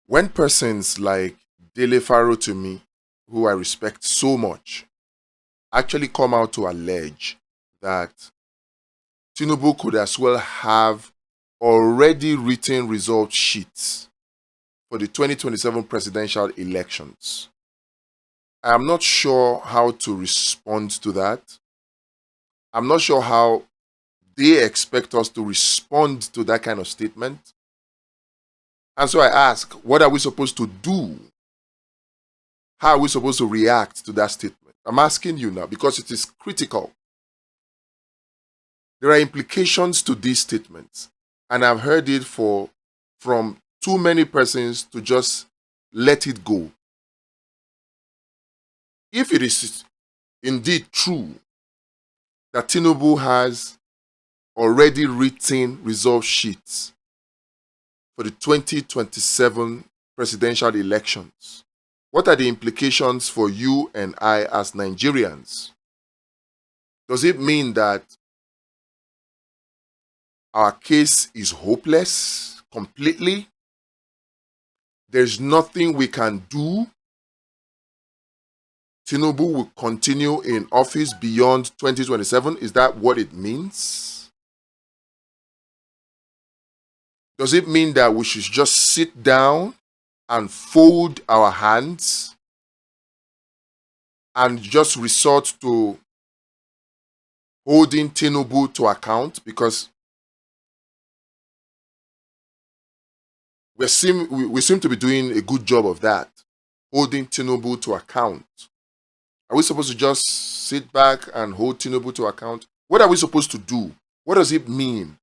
When persons like Dele Faro to me, who I respect so much, actually come out to allege that Tinubu could as well have already written result sheets for the 2027 presidential elections, I am not sure how to respond to that. I'm not sure how they expect us to respond to that kind of statement. And so I ask, what are we supposed to do? How are we supposed to react to that statement? I'm asking you now because it is critical. There are implications to these statements, and I've heard it from too many persons to just let it go. If it is indeed true that Tinubu has already written result sheets for the 2027 presidential elections, what are the implications for you and I as Nigerians? Does it mean that our case is hopeless completely? There's nothing we can do? Tinubu will continue in office beyond 2027? Is that what it means? Does it mean that we should just sit down and fold our hands and just resort to holding Tinubu to account? Because we seem to be doing a good job of that, holding Tinubu to account. Are we supposed to just sit back and hold Tinubu to account? What are we supposed to do? What does it mean?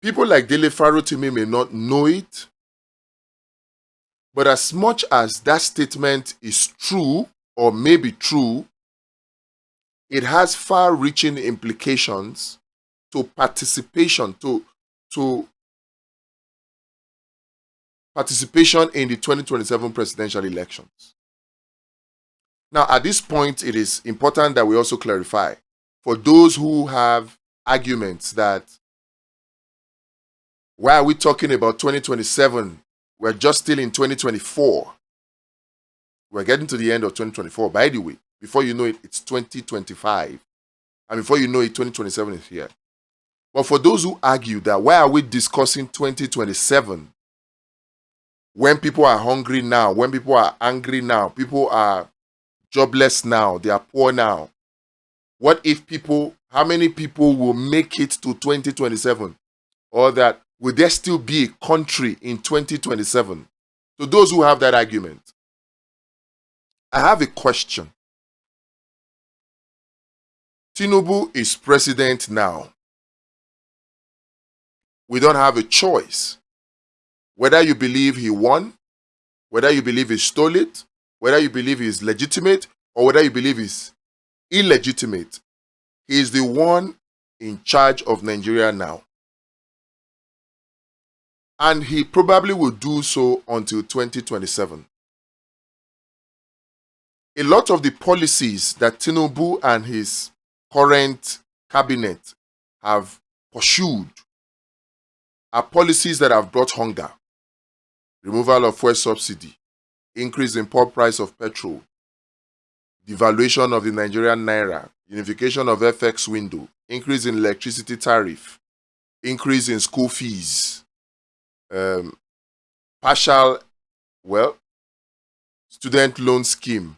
People like Dele Faro to me may not know it, but as much as that statement is true or may be true, it has far-reaching implications to participation, to participation in the 2027 presidential elections. Now, at this point, it is important that we also clarify for those who have arguments that why are we talking about 2027? We're just still in 2024. We're getting to the end of 2024. By the way, before you know it, it's 2025. And before you know it, 2027 is here. But for those who argue that why are we discussing 2027 when people are hungry now, when people are angry now, people are jobless now, they are poor now? What if how many people will make it to 2027? Or that will there still be a country in 2027? To those who have that argument, I have a question. Tinubu is president now. We don't have a choice. Whether you believe he won, whether you believe he stole it, whether you believe he's legitimate, or whether you believe he's illegitimate, he is the one in charge of Nigeria now. And he probably will do so until 2027. A lot of the policies that Tinubu and his current cabinet have pursued are policies that have brought hunger. Removal of fuel subsidy, increase in pump price of petrol, devaluation of the Nigerian naira, unification of FX window, increase in electricity tariff, increase in school fees, student loan scheme,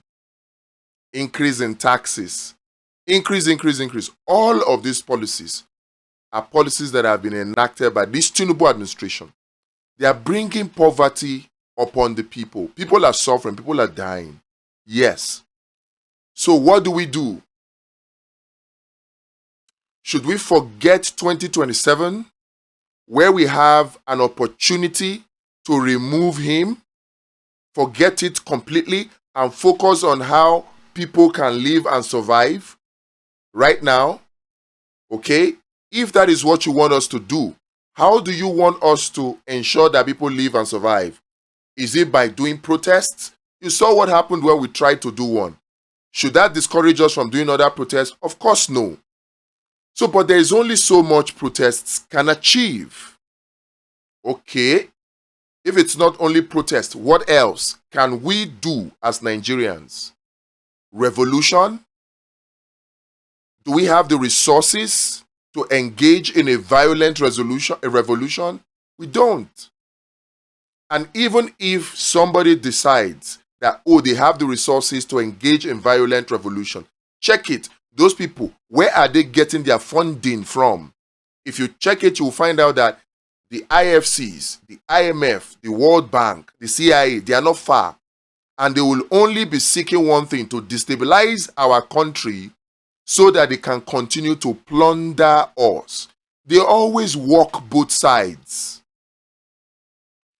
increase in taxes, increase. All of these policies are policies that have been enacted by this Tinubu administration. They are bringing poverty upon the people. People are suffering. People are dying. Yes. So what do? Should we forget 2027, where we have an opportunity to remove him, forget it completely, and focus on how people can live and survive right now? Okay? If that is what you want us to do, how do you want us to ensure that people live and survive? Is it by doing protests? You saw what happened when we tried to do one. Should that discourage us from doing other protests? Of course, no. So, but there is only so much protests can achieve. okay, if it's not only protest, what else can we do as Nigerians? Revolution? Do we have the resources to engage in a violent revolution? We don't. And even if somebody decides that, oh, they have the resources to engage in violent revolution, check it. Those people, where are they getting their funding from? If you check it, you'll find out that the IFCs, the IMF, the World Bank, the CIA, they are not far. And they will only be seeking one thing: to destabilize our country so that they can continue to plunder us. They always walk both sides.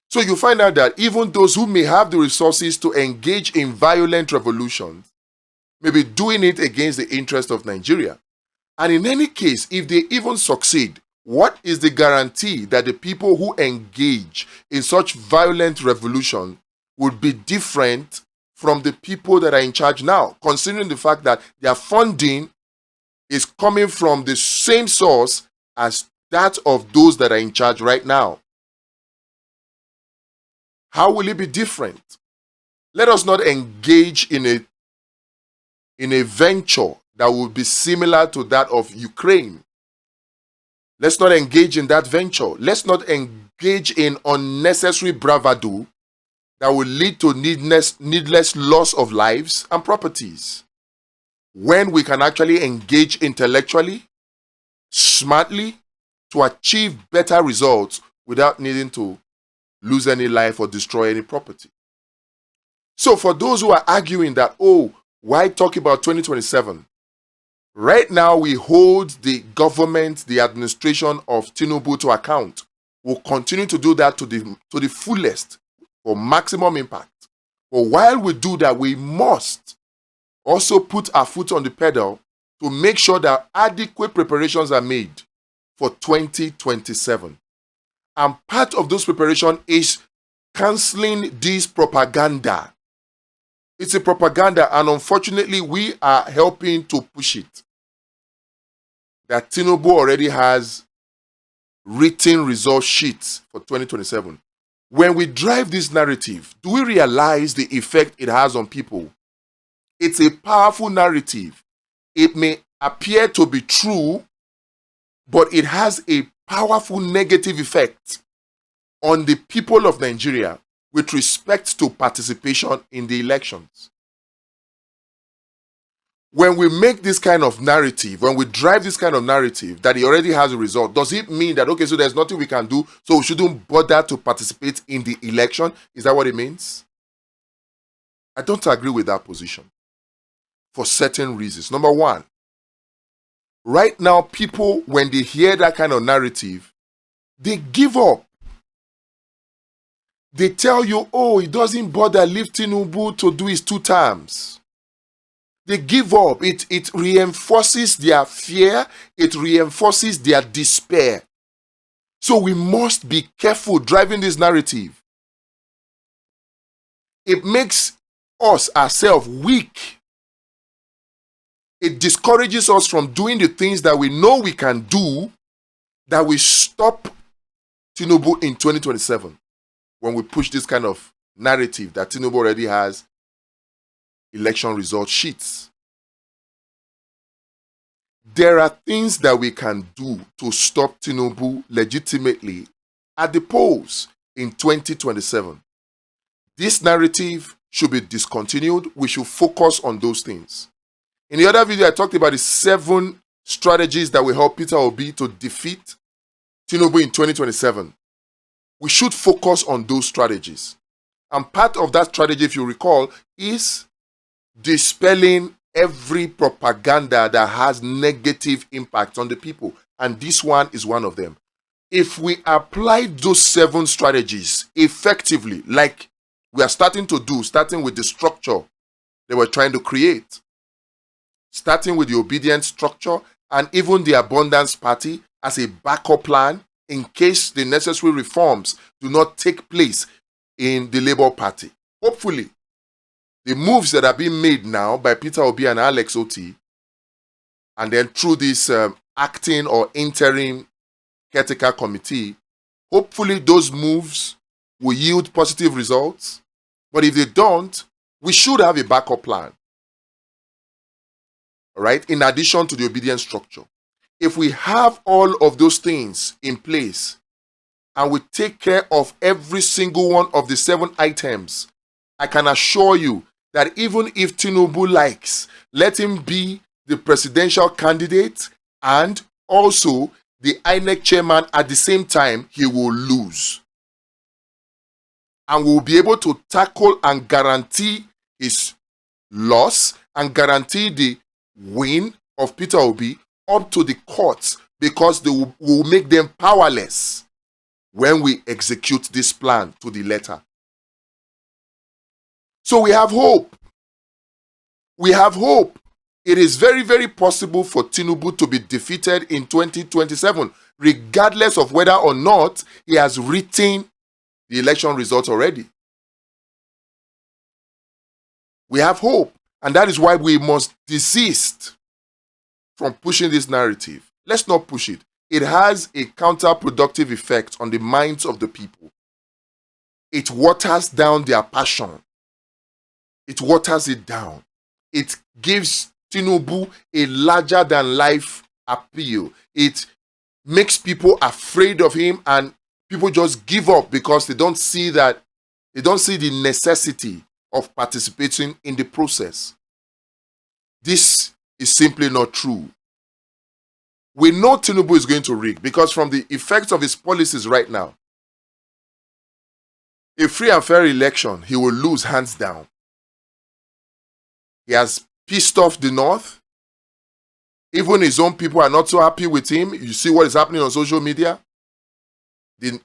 So you find out that even those who may have the resources to engage in violent revolutions may be doing it against the interest of Nigeria. And in any case, if they even succeed, what is the guarantee that the people who engage in such violent revolution would be different from the people that are in charge now, considering the fact that their funding is coming from the same source as that of those that are in charge right now? How will it be different? Let us not engage in a venture that will be similar to that of Ukraine. Let's not engage in that venture. Let's not engage in unnecessary bravado that will lead to needless loss of lives and properties, when we can actually engage intellectually, smartly, to achieve better results without needing to lose any life or destroy any property. So for those who are arguing that, oh, why talk about 2027? Right now, we hold the government, the administration of Tinubu to account. We'll continue to do that to the fullest for maximum impact. But while we do that, we must also put our foot on the pedal to make sure that adequate preparations are made for 2027. And part of those preparations is cancelling this propaganda. It's a propaganda, and unfortunately, we are helping to push it. That Tinubu already has written result sheets for 2027. When we drive this narrative, do we realize the effect it has on people? It's a powerful narrative. It may appear to be true, but it has a powerful negative effect on the people of Nigeria with respect to participation in the elections. When we make this kind of narrative, when we drive this kind of narrative that he already has a result, does it mean that, okay, so there's nothing we can do, so we shouldn't bother to participate in the election? Is that what it means? I don't agree with that position for certain reasons. Number one, right now, people, when they hear that kind of narrative, they give up. They tell you, oh, it doesn't bother, leave Tinubu to do his 2 terms. They give up. It reinforces their fear. It reinforces their despair. So we must be careful driving this narrative. It makes us ourselves weak. It discourages us from doing the things that we know we can do, that will stop Tinubu in 2027. When we push this kind of narrative that Tinubu already has election result sheets. There are things that we can do to stop Tinubu legitimately at the polls in 2027. This narrative should be discontinued. We should focus on those things. In the other video, I talked about the 7 strategies that will help Peter Obi to defeat Tinubu in 2027. We should focus on those strategies. And part of that strategy, if you recall, is dispelling every propaganda that has negative impact on the people. And this one is one of them. If we apply those 7 strategies effectively, like we are starting to do, starting with the structure they were trying to create, starting with the obedient structure and even the abundance party as a backup plan in case the necessary reforms do not take place in the Labour Party. Hopefully, the moves that are being made now by Peter Obi and Alex Oti, and then through this acting or interim caretaker committee, Hopefully those moves will yield positive results. But if they don't, we should have a backup plan. All right, in addition to the obedience structure. If we have all of those things in place and we take care of every single one of the 7 items, I can assure you that even if Tinubu likes, let him be the presidential candidate and also the INEC chairman at the same time, he will lose. And we'll be able to tackle and guarantee his loss and guarantee the win of Peter Obi up to the courts, because they will make them powerless when we execute this plan to the letter. So we have hope. We have hope. It is very, very possible for Tinubu to be defeated in 2027, regardless of whether or not he has written the election results already. We have hope, and that is why we must desist from pushing this narrative. Let's not push it. It has a counterproductive effect on the minds of the people. It waters down their passion. It waters it down. It gives Tinubu a larger-than-life appeal. It makes people afraid of him, and people just give up because they don't see the necessity of participating in the process. This is simply not true. We know Tinubu is going to rig because from the effects of his policies right now, a free and fair election, he will lose hands down. He has pissed off the North. Even his own people are not so happy with him. You see what is happening on social media. The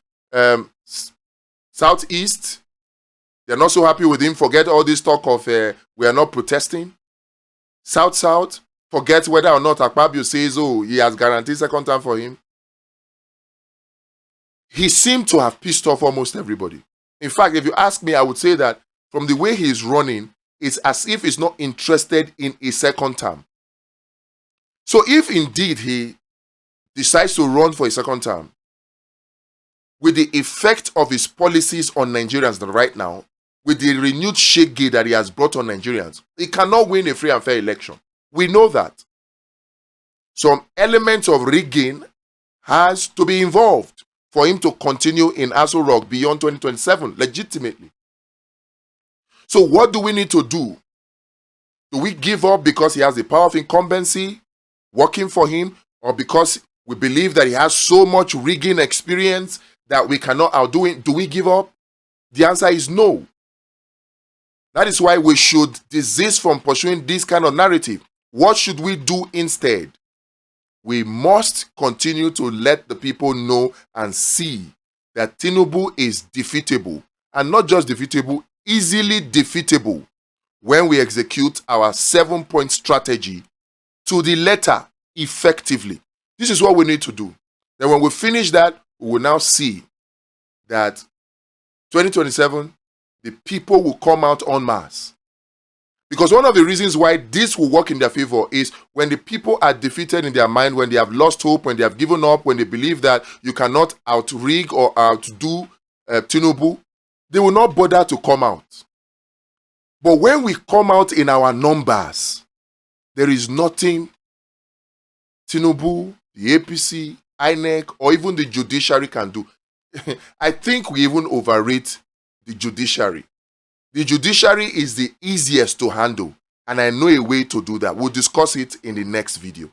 Southeast, they're not so happy with him. Forget all this talk of we are not protesting. South, forget whether or not Akpabio says, oh, he has guaranteed second term for him. He seemed to have pissed off almost everybody. In fact, if you ask me, I would say that from the way he is running, it's as if he's not interested in a second term. So if indeed he decides to run for a second term, with the effect of his policies on Nigerians right now, with the renewed shege that he has brought on Nigerians, he cannot win a free and fair election. We know that. Some element of rigging has to be involved for him to continue in Aso Rock beyond 2027, legitimately. So what do we need to do? Do we give up because he has the power of incumbency working for him, or because we believe that he has so much rigging experience that we cannot outdo him? Do we give up? The answer is no. That is why we should desist from pursuing this kind of narrative. What should we do instead? We must continue to let the people know and see that Tinubu is defeatable, and not just defeatable, easily defeatable when we execute our 7-point strategy to the letter effectively. This is what we need to do. Then when we finish that, we will now see that 2027, the people will come out en masse. Because one of the reasons why this will work in their favor is when the people are defeated in their mind, when they have lost hope, when they have given up, when they believe that you cannot outrig or outdo Tinubu, they will not bother to come out. But when we come out in our numbers, there is nothing Tinubu, the APC, INEC, or even the judiciary can do. I think we even overrate the judiciary. The judiciary is the easiest to handle, and I know a way to do that. We'll discuss it in the next video.